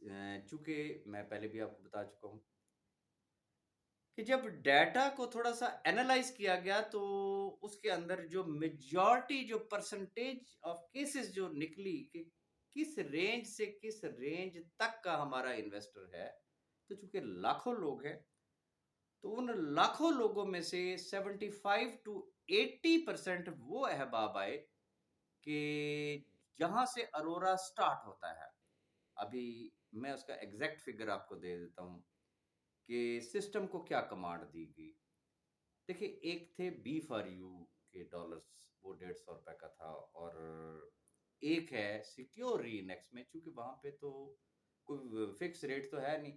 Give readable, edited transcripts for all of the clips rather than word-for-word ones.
چونکہ میں پہلے بھی آپ کو بتا چکا ہوں کہ جب ڈیٹا کو تھوڑا سا اینالائز کیا گیا تو اس کے اندر جو میجورٹی جو پرسنٹیج آف کیسز جو نکلی کہ کس رینج سے کس رینج تک کا ہمارا انویسٹر ہے، تو چونکہ لاکھوں لوگ ہیں تو ان لاکھوں لوگوں میں سے 75 to 80% وہ احباب آئے کہ جہاں سے ارورا سٹارٹ ہوتا ہے. ابھی میں اس کا ایگزیکٹ فگر آپ کو دے دیتا ہوں کہ سسٹم کو کیا کمانڈ دی گئی. دیکھیں، ایک تھے بی فار یو کے ڈالرز، وہ 150 روپے کا تھا، اور ایک ہے سیکیور ری انڈیکس میں، چونکہ وہاں پہ تو کوئی فکس ریٹ تو ہے نہیں،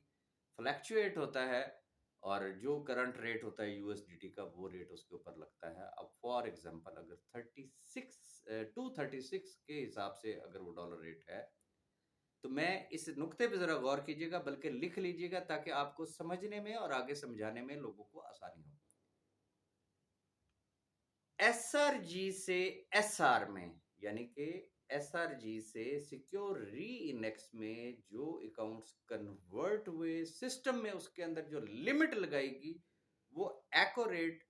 فلیکچویٹ ہوتا ہے، اور جو کرنٹ ریٹ ہوتا ہے یو ایس ڈی ٹی کا وہ ریٹ اس کے اوپر لگتا ہے. اب فار ایگزامپل اگر 236 کے حساب سے اگر وہ ڈالر ریٹ ہے، تو میں اس نقطے پہ ذرا غور کیجیے گا، بلکہ لکھ لیجیے گا تاکہ آپ کو سمجھنے میں اور آگے سمجھانے میں لوگوں کو آسانی ہو. ایس آر جی سے ایس آر میں، یعنی کہ ایس آر جی سے سیکیور ری انڈیکس میں جو اکاؤنٹس کنورٹ ہوئے سسٹم میں، اس کے اندر جو لمٹ لگائے گی وہ accurate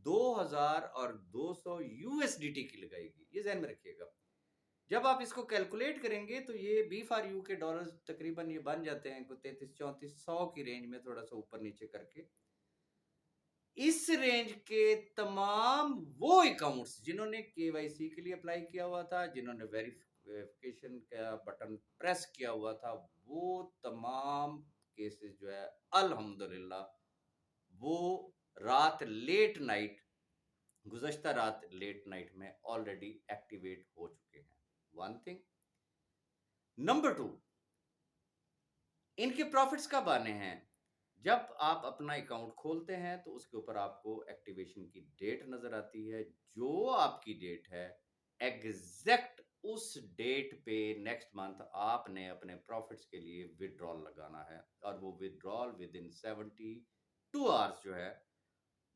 2200 U S D T کی لگائے گی. یہ ذہن میں رکھیے گا. جب آپ اس کو کیلکولیٹ کریں گے تو یہ بی فار یو کے ڈالرز تقریباً یہ بن جاتے ہیں 33-3400 کی رینج میں، تھوڑا سا اوپر نیچے کر کے. اس رینج کے تمام وہ اکاؤنٹس جنہوں نے کے وائی سی کے لیے اپلائی کیا ہوا تھا، جنہوں نے ویریفیکیشن کا بٹن پریس کیا ہوا تھا، وہ تمام کیسز جو ہے الحمدللہ وہ رات لیٹ نائٹ، گزشتہ رات لیٹ نائٹ میں آلریڈی ایکٹیویٹ ہو چکے ہیں. One thing. نمبر 2، ان کے پروفٹس کب آنے ہیں؟ جب آپ اپنا اکاؤنٹ کھولتے ہیں تو اس کے اوپر آپ کو ایکٹیویشن کی ڈیٹ نظر آتی ہے. جو آپ کی ڈیٹ ہے ایگزیکٹ اس ڈیٹ پہ نیکسٹ منتھ آپ نے اپنے پروفٹس کے لیے وڈرال لگانا ہے، اور وہ وڈرال ود ان 72 آورس جو ہے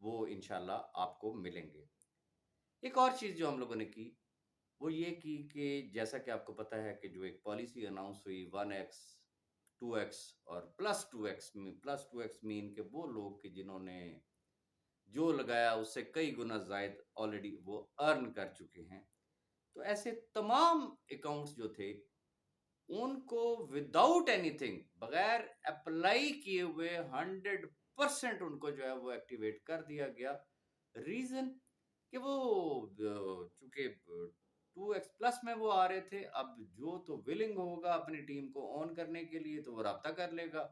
وہ انشاءاللہ آپ کو ملیں گے. ایک اور چیز جو ہم لوگوں نے کی وہ یہ کی کہ جیسا کہ آپ کو پتہ ہے کہ جو ایک پالیسی اناؤنس ہوئی 1x 2x اور +2x مین کہ وہ لوگ کہ جنہوں نے جو لگایا اس سے کئی گنا زائد آلریڈی وہ ارن کر چکے ہیں. تو ایسے تمام اکاؤنٹس جو تھے ان کو وداؤٹ اینی تھنگ، بغیر اپلائی کیے ہوئے 100% ان کو جو ہے وہ ایکٹیویٹ کر دیا گیا. ریزن کہ وہ چونکہ 2x پلس میں وہ آ رہے تھے. اب جو تو ولنگ ہوگا اپنی ٹیم کو آن کرنے کے لیے تو وہ رابطہ کر لے گا،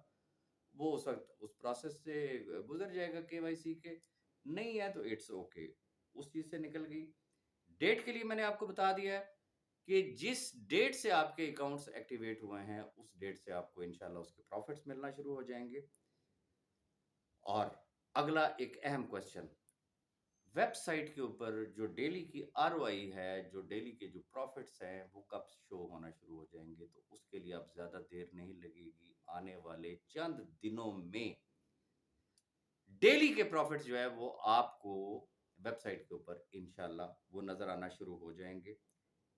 وہ اس وقت اس پروسیس سے گزر جائے گا کے وائی سی کے. نہیں ہے تو اٹس اوکے، اس چیز سے نکل گئی. ڈیٹ کے لیے میں نے آپ کو بتا دیا ہے کہ جس ڈیٹ سے آپ کے اکاؤنٹس ایکٹیویٹ ہوئے ہیں اس ڈیٹ سے آپ کو انشاءاللہ اس کے پروفٹس ملنا شروع ہو جائیں گے. اور اگلا ایک اہم کوسچن، ویب سائٹ کے اوپر جو ڈیلی کی آر او آئی ہے، جو ڈیلی کے جو پروفٹس ہیں وہ کب شو ہونا شروع ہو جائیں گے؟ تو اس کے لیے اب زیادہ دیر نہیں لگے گی. آنے والے چند دنوں میں ڈیلی کے پروفٹس جو ہے وہ آپ کو ویب سائٹ کے اوپر انشاءاللہ وہ نظر آنا شروع ہو جائیں گے.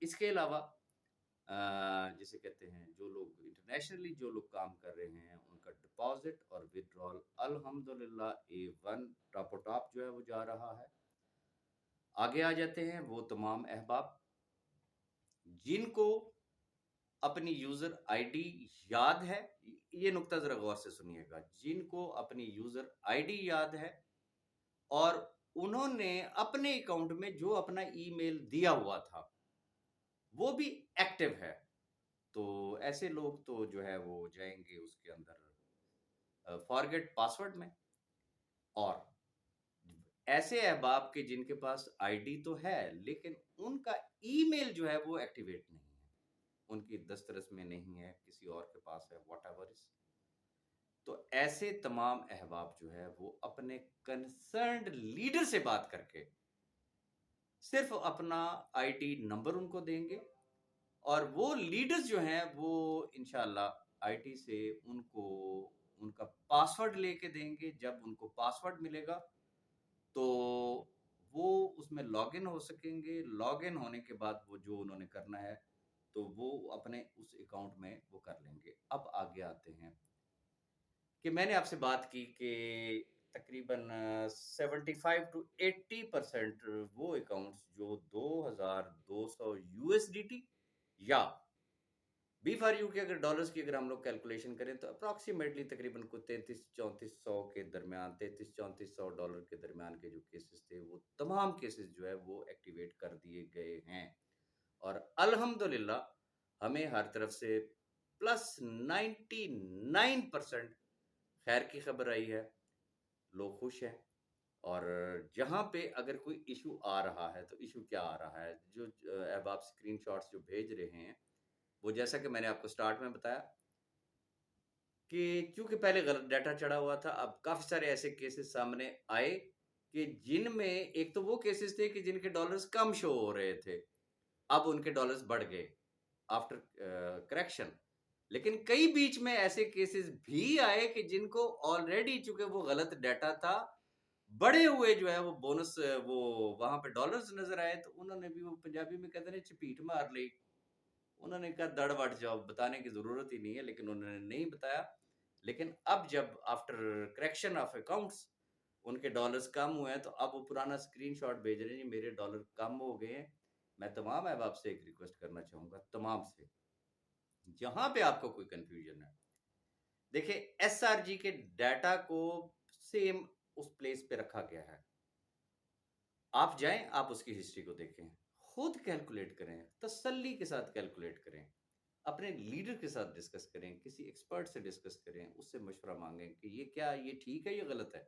اس کے علاوہ جسے کہتے ہیں جو لوگ انٹرنیشنلی جو لوگ کام کر رہے ہیں ان کا ڈپازٹ اور وڈرال الحمدللہ A1 ٹاپ و ٹاپ جو ہے وہ جا رہا ہے. آگے آ جاتے ہیں وہ تمام احباب جن کو اپنی یوزر آئی ڈی یاد ہے. یہ نقطہ ذرا غور سے سنیے گا. جن کو اپنی یوزر آئی ڈی یاد ہے اور انہوں نے اپنے اکاؤنٹ میں جو اپنا ای میل دیا ہوا تھا وہ بھی ایکٹیو ہے، تو ایسے لوگ تو جو ہے وہ جائیں گے اس کے اندر فارگیٹ پاسورڈ میں. اور ایسے احباب کے جن کے پاس آئی ڈی تو ہے لیکن ان کا ای میل جو ہے وہ ایکٹیویٹ نہیں ہے، ان کی دسترس میں نہیں ہے، کسی اور کے پاس ہے، واٹ ایور از. تو ایسے تمام احباب جو ہے وہ اپنے کنسرنڈ لیڈر سے بات کر کے صرف اپنا آئی ڈی نمبر ان کو دیں گے، اور وہ لیڈرز جو ہیں وہ انشاءاللہ آئی ٹی سے ان کو ان کا پاسورڈ لے کے دیں گے. جب ان کو پاسورڈ ملے گا تو وہ اس میں لاگ ان ہو سکیں گے. لاگ ان ہونے کے بعد وہ جو انہوں نے کرنا ہے تو وہ اپنے اس اکاؤنٹ میں وہ کر لیں گے۔ اب آگے آتے ہیں کہ میں نے آپ سے بات کی کہ تقریباً 75 to 80% وہ اکاؤنٹس جو 2200 USDT یا بی فار یو کے اگر ڈالرز کی اگر ہم لوگ کیلکولیشن کریں تو اپروکسیمیٹلی تقریباً کوئی 33-3400 کے درمیان، 33-3400 ڈالر کے درمیان کے جو کیسز تھے وہ تمام کیسز جو ہے وہ ایکٹیویٹ کر دیے گئے ہیں، اور الحمدللہ ہمیں ہر طرف سے +99% خیر کی خبر آئی ہے، لوگ خوش ہیں۔ اور جہاں پہ اگر کوئی ایشو آ رہا ہے تو ایشو کیا آ رہا ہے، جو اب آپ اسکرین شاٹس جو بھیج رہے ہیں وہ جیسا کہ میں نے آپ کو سٹارٹ میں بتایا کہ چونکہ پہلے غلط ڈیٹا چڑھا ہوا تھا، اب کافی سارے ایسے کیسز سامنے آئے کہ جن میں ایک تو وہ کیسز تھے کہ جن کے ڈالرز کم شو ہو رہے تھے، اب ان کے ڈالرز بڑھ گئے آفٹر کریکشن، لیکن کئی بیچ میں ایسے کیسز بھی آئے کہ جن کو آلریڈی چونکہ وہ غلط ڈیٹا تھا، بڑے ہوئے جو ہے وہ بونس وہ وہاں پہ ڈالرز نظر آئے، تو انہوں نے بھی وہ پنجابی میں کہتے ہیں چپیٹ مار لی، انہوں نے کہا دڑ وٹ جاؤ، بتانے کی ضرورت ہی نہیں ہے، لیکن انہوں نے نہیں بتایا۔ لیکن اب جب after correction of accounts in کے ڈالرز کم ہوئے ہیں تو اب وہ پرانا اسکرین شاٹ بھیج رہے ہیں، جی میرے ڈالر کم ہو گئے ہیں۔ میں تمام احباب سے ایک ریکویسٹ کرنا چاہوں گا، تمام سے، جہاں پہ آپ کو کوئی کنفیوژن ہے، دیکھیں ایس آر جی کے ڈیٹا کو سیم اس پلیس پہ رکھا گیا ہے، آپ جائیں، آپ اس کی ہسٹری کو دیکھیں، خود کیلکولیٹ کریں، تسلی کے ساتھ کیلکولیٹ کریں، اپنے لیڈر کے ساتھ ڈسکس کریں، کسی ایکسپرٹ سے ڈسکس کریں، اس سے مشورہ مانگیں کہ یہ کیا، یہ ٹھیک ہے، یہ غلط ہے۔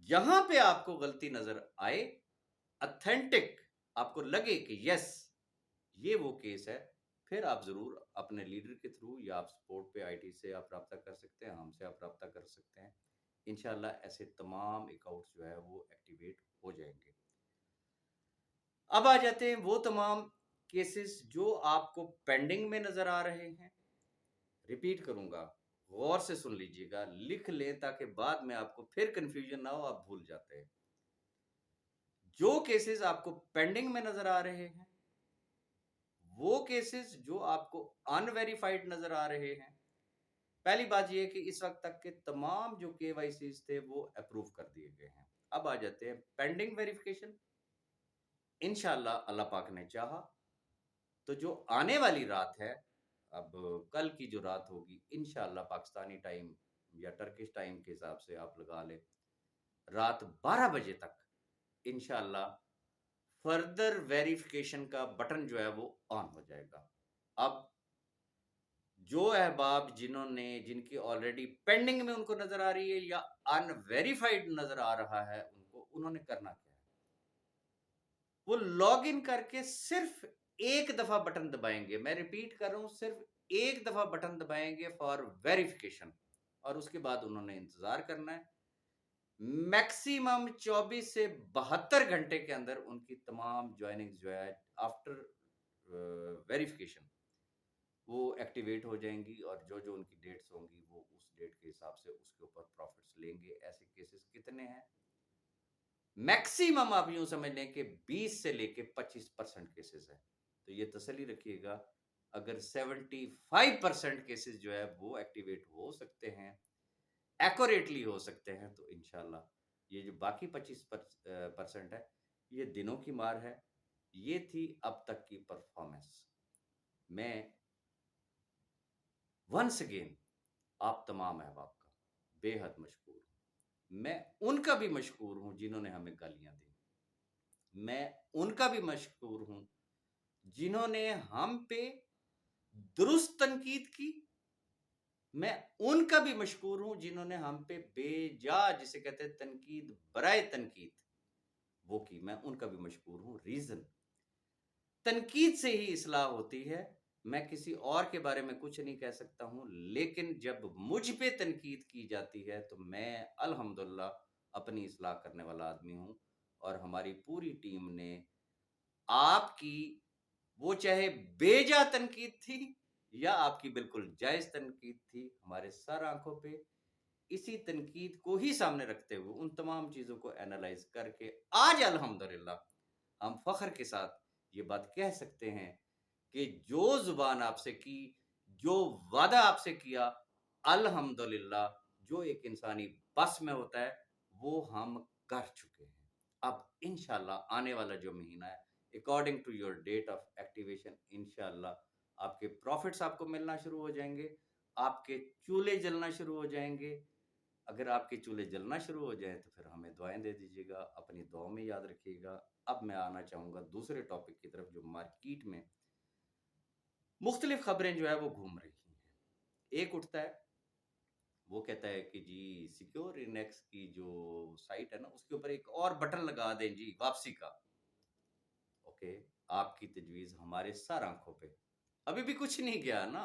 جہاں پہ آپ کو غلطی نظر آئے، اتھینٹک آپ کو لگے کہ یس یہ وہ کیس ہے، پھر آپ ضرور اپنے لیڈر کے تھرو یا آپ سپورٹ پہ آئی ٹی سے آپ رابطہ کر سکتے ہیں، ہم سے آپ رابطہ کر سکتے ہیں، انشاءاللہ ایسے تمام اکاؤنٹس جو ہے وہ ایکٹیویٹ ہو جائیں گے۔ اب آ جاتے ہیں وہ تمام کیسز جو آپ کو پینڈنگ میں نظر آ رہے ہیں، ریپیٹ کروں گا، غور سے سن لیجئے گا، لکھ لیں تاکہ بعد میں آپ کو پھر کنفیوژن نہ ہو، آپ بھول جاتے ہیں۔ جو کیسز آپ کو پینڈنگ میں نظر آ رہے ہیں، وہ کیسز جو آپ کو ان ویریفائڈ نظر آ رہے ہیں، پہلی بات یہ ہے کہ اس وقت تک کے تمام جو کے وائی سیز تھے وہ اپروو کر دیے گئے ہیں۔ اب آ جاتے ہیں پینڈنگ ویریفیکیشن، انشاءاللہ اللہ پاک نے چاہا تو جو آنے والی رات ہے، اب کل کی جو رات ہوگی، انشاءاللہ پاکستانی ٹائم یا ٹرکش ٹائم کے حساب سے آپ لگا لیں، رات 12 بجے تک انشاءاللہ فردر ویریفیکیشن کا بٹن جو ہے وہ آن ہو جائے گا۔ اب جو احباب جن کی آلریڈی پینڈنگ میں ان کو نظر آ رہی ہے یا ان ویریفائڈ نظر آ رہا ہے ان کو، انہوں نے کرنا کیا ہے، وہ لاگ ان کر کے صرف ایک دفعہ بٹن دبائیں گے، میں ریپیٹ کر رہا ہوں، صرف ایک دفعہ بٹن دبائیں گے فار ویریفیکیشن، اور اس کے بعد انہوں نے انتظار کرنا ہے۔ میکسیمم 24 سے 72 گھنٹے کے اندر ان کی تمام جوائننگ جو ہے آفٹر ویریفیکیشن وہ ایکٹیویٹ ہو جائیں گی، اور جو جو ان کی ڈیٹس ہوں گی وہ اس ڈیٹ کے حساب سے اس کے اوپر پروفٹس لیں گے۔ ایسے کیسز کتنے ہیں؟ میکسیمم آپ یوں سمجھ لیں کہ 20 سے لے کے 25% کیسز ہیں، تو یہ تسلی رکھیے گا، اگر 75% کیسز جو ہے وہ ایکٹیویٹ ہو سکتے ہیں، ایکوریٹلی ہو سکتے ہیں، تو انشاءاللہ یہ جو باقی 25% ہے یہ دنوں کی مار ہے۔ یہ تھی اب تک کی پرفارمنس۔ میں ونس اگین آپ تمام احباب کا بے حد مشکور ہوں، میں ان کا بھی مشکور ہوں جنہوں نے ہمیں گالیاں دی، میں ان کا بھی مشکور ہوں جنہوں نے ہم پہ درست تنقید کی، میں ان کا بھی مشکور ہوں جنہوں نے ہم پہ بے جا، جسے کہتے ہیں تنقید برائے تنقید، وہ کی، میں ان کا بھی مشکور ہوں۔ ریزن، تنقید سے ہی اصلاح ہوتی ہے، میں کسی اور کے بارے میں کچھ نہیں کہہ سکتا ہوں، لیکن جب مجھ پہ تنقید کی جاتی ہے تو میں الحمدللہ اپنی اصلاح کرنے والا آدمی ہوں، اور ہماری پوری ٹیم نے آپ کی وہ چاہے بے جا تنقید تھی یا آپ کی بالکل جائز تنقید تھی، ہمارے سر آنکھوں پہ اسی تنقید کو ہی سامنے رکھتے ہوئے ان تمام چیزوں کو اینالائز کر کے آج الحمدللہ ہم فخر کے ساتھ یہ بات کہہ سکتے ہیں کہ جو زبان آپ سے کی، جو وعدہ آپ سے کیا، الحمدللہ جو ایک انسانی بس میں ہوتا ہے وہ ہم کر چکے ہیں۔ اب انشاءاللہ آنے والا جو مہینہ ہے according to your date of activation, انشاءاللہ آپ کے پروفٹس آپ کو ملنا شروع ہو جائیں گے، آپ کے چولہے جلنا شروع ہو جائیں گے۔ اگر آپ کے چولہے جلنا شروع ہو جائیں تو پھر ہمیں دعائیں دے دیجیے گا، اپنی دعاؤں میں یاد رکھیے گا۔ اب میں آنا چاہوں گا دوسرے ٹاپک کی طرف، جو مارکیٹ میں مختلف خبریں جو ہے وہ گھوم رہی ہیں۔ ایک اٹھتا ہے وہ کہتا ہے کہ جی سیکیور انیکس کی جو سائٹ ہے نا اس کے اوپر ایک اور بٹن لگا دیں جی واپسی کا۔ اوکے، آپ کی تجویز ہمارے سر آنکھوں پہ، ابھی بھی کچھ نہیں گیا نا۔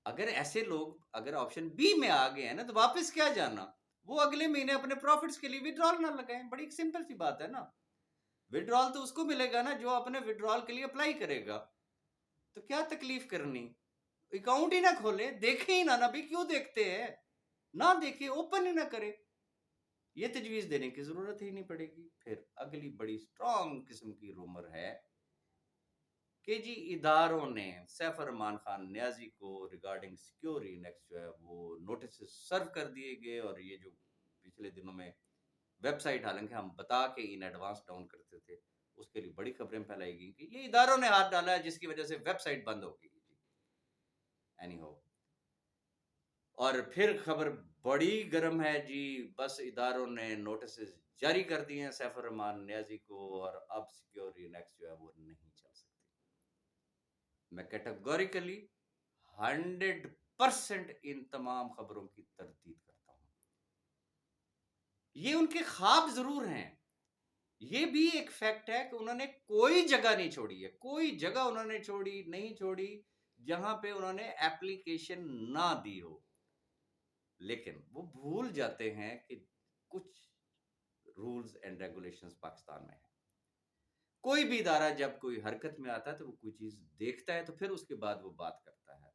اگر ایسے لوگ اگر آپشن بی میں آ گئے ہیں نا تو واپس کیا جانا، وہ اگلے مہینے اپنے پروفٹس کے لیے وڈرال نہ لگائیں، بڑی سمپل سی بات ہے نا۔ وڈرال تو اس کو ملے گا نا جو اپنے وڈرال کے لیے اپلائی کرے گا، تو کیا تکلیف کرنی، اکاؤنٹ ہی نہ کھولے، دیکھیں ہی نہ بھی کیوں دیکھتے ہیں، نہ دیکھے، اوپن ہی نہ کرے، یہ تجویز دینے کی ضرورت ہی نہیں پڑے گی۔ پھر اگلی بڑی سٹرونگ قسم کی رومر ہے کہ جی اداروں نے سیف الرحمان خان نیازی کو ریگارڈنگ سیکیور انیکس جو ہے وہ نوٹسز سرو کر دیے گئے، اور یہ جو پچھلے دنوں میں ویب سائٹ حالانکہ ہم بتا کے ان ایڈوانس ڈاؤن کرتے تھے، اس کے لیے بڑی خبریں پھیلائی گئی کہ یہ اداروں نے ہاتھ ڈالا ہے جس کی وجہ سے ویب سائٹ بند ہو گئی جی۔ اینی ہو، اور پھر خبر بڑی گرم ہے جی، بس اداروں نے نوٹسز جاری کر دیے ہیں سیف الرحمان نیازی کو، اور اب سیکیور انیکس جو ہے وہ نہیں چل سکتی۔ میں کیٹیگوریکلی 100% ان تمام خبروں کی تردید کرتا ہوں۔ یہ ان کے خواب ضرور ہیں، یہ بھی ایک فیکٹ ہے کہ انہوں نے کوئی جگہ نہیں چھوڑی ہے، کوئی جگہ انہوں نے نہیں چھوڑی جہاں پہ انہوں نے ایپلیکیشن نہ دی ہو، لیکن وہ بھول جاتے ہیں کہ کچھ رولز اینڈ ریگولیشنز پاکستان میں ہیں۔ کوئی بھی ادارہ جب کوئی حرکت میں آتا ہے تو وہ کوئی چیز دیکھتا ہے تو پھر اس کے بعد وہ بات کرتا ہے۔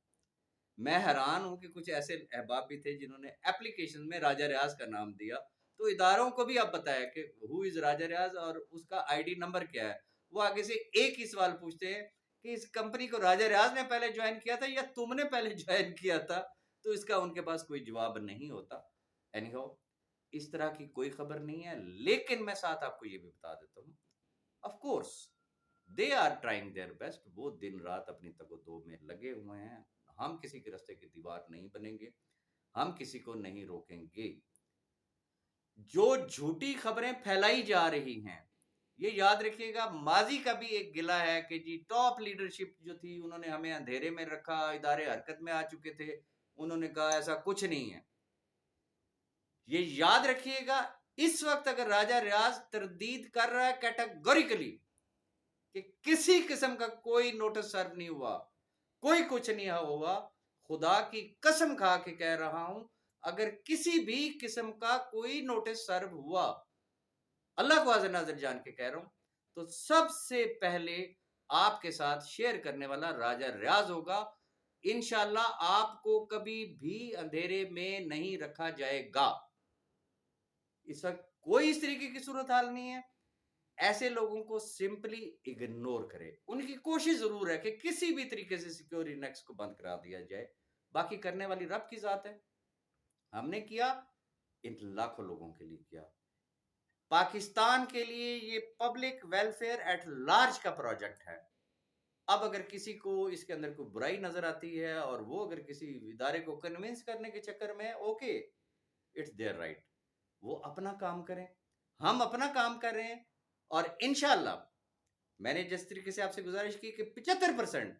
میں حیران ہوں کہ کچھ ایسے احباب بھی تھے جنہوں نے ایپلیکیشن میں راجہ ریاض کا نام دیا، تو اداروں کو بھی اب بتایا کہ ہو از راجہ ریاض اور اس کا آئی ڈی نمبر کیا ہے۔ وہ آگے سے ایک ہی سوال پوچھتے ہیں کہ اس کمپنی کو راجہ ریاض نے پہلے جوائن کیا تھا یا تم نے پہلے جوائن کیا تھا، تو اس کا ان کے پاس کوئی جواب نہیں ہوتا۔ اینی ہو، اس طرح کی کوئی خبر نہیں ہے، لیکن میں ساتھ آپ کو یہ بھی بتا دیتا ہوں، of course they are trying their best, وہ دن رات اپنی تگ و دو میں لگے ہوئے ہیں، ہم کسی کے راستے کی دیوار نہیں بنیں گے، ہم کسی کو نہیں روکیں گے۔ جو جھوٹی خبریں پھیلائی جا رہی ہیں، یہ یاد رکھیے گا، ماضی کا بھی ایک گلہ ہے کہ جی ٹاپ لیڈرشپ جو تھی انہوں نے ہمیں اندھیرے میں رکھا، ادارے حرکت میں آ چکے تھے، انہوں نے کہا ایسا کچھ نہیں ہے۔ یہ یاد رکھیے گا، اس وقت اگر راجہ ریاض تردید کر رہا ہے کیٹیگوریکلی کہ کسی قسم کا کوئی نوٹس سرو نہیں ہوا، کوئی کچھ نہیں ہوا، خدا کی قسم کھا کے کہہ رہا ہوں، اگر کسی بھی قسم کا کوئی نوٹس سرو ہوا، اللہ کو حاضر ناظر جان کے کہہ رہا ہوں، تو سب سے پہلے آپ کے ساتھ شیئر کرنے والا راجہ ریاض ہوگا۔ انشاءاللہ آپ کو کبھی بھی اندھیرے میں نہیں رکھا جائے گا۔ اس وقت کوئی اس طریقے کی صورتحال نہیں ہے، ایسے لوگوں کو سمپلی اگنور کرے۔ ان کی کوشش ضرور ہے کہ کسی بھی طریقے سے سیکیور انیکس کو بند کرا دیا جائے، باقی کرنے والی رب کی ذات ہے۔ ہم نے کیا، ان لاکھوں لوگوں کے لیے کیا، پاکستان کے لیے یہ پبلک ویلفیئر ایٹ لارج کا پروجیکٹ ہے۔ اب اگر کسی کو اس کے اندر کوئی برائی نظر آتی ہے اور وہ اگر کسی ادارے کو کنونس کرنے کے چکر میں، اوکے اٹس دیئر رائٹ، وہ اپنا کام کریں، ہم اپنا کام کر رہے ہیں، اور انشاءاللہ میں نے جس طریقے سے آپ سے گزارش کی کہ 75%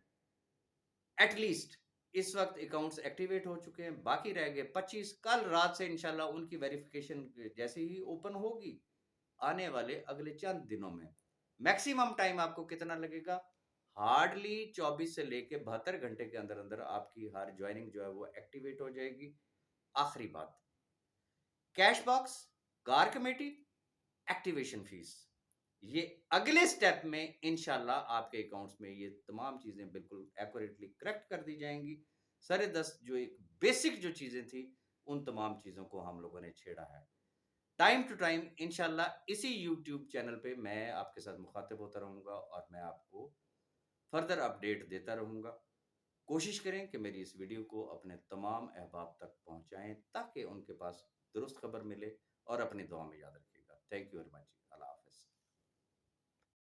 ایٹ لیسٹ اس وقت اکاؤنٹس ایکٹیویٹ ہو چکے ہیں، باقی رہ گئے 25، کل رات سے انشاءاللہ ان کی ویریفیکیشن جیسے ہی اوپن ہوگی آنے والے اگلے چند دنوں میں۔ میکسیمم ٹائم آپ کو کتنا لگے گا؟ ہارڈلی 24 سے لے کے 72 گھنٹے کے اندر اندر آپ کی ہر جوائننگ جو ہے وہ ایکٹیویٹ ہو جائے گی۔ آخری بات، کیش باکس، کار کمیٹی، ایکٹیویشن فیس، یہ اگلے سٹیپ میں انشاءاللہ آپ کے اکاؤنٹس میں یہ تمام چیزیں بالکل ایکوریٹلی کریکٹ کر دی جائیں گی۔ سر دست جو ایک بیسک جو چیزیں تھیں ان تمام چیزوں کو ہم لوگوں نے چھیڑا ہے۔ ٹائم ٹو ٹائم انشاءاللہ اسی یوٹیوب چینل پہ میں آپ کے ساتھ مخاطب ہوتا رہوں گا، اور میں آپ کو فردر اپڈیٹ دیتا رہوں گا۔ کوشش کریں کہ میری اس ویڈیو کو اپنے تمام احباب تک پہنچائیں تاکہ ان کے پاس درست خبر ملے، اور اپنی دعا میں یاد رکھیے گا۔ Thank you very much.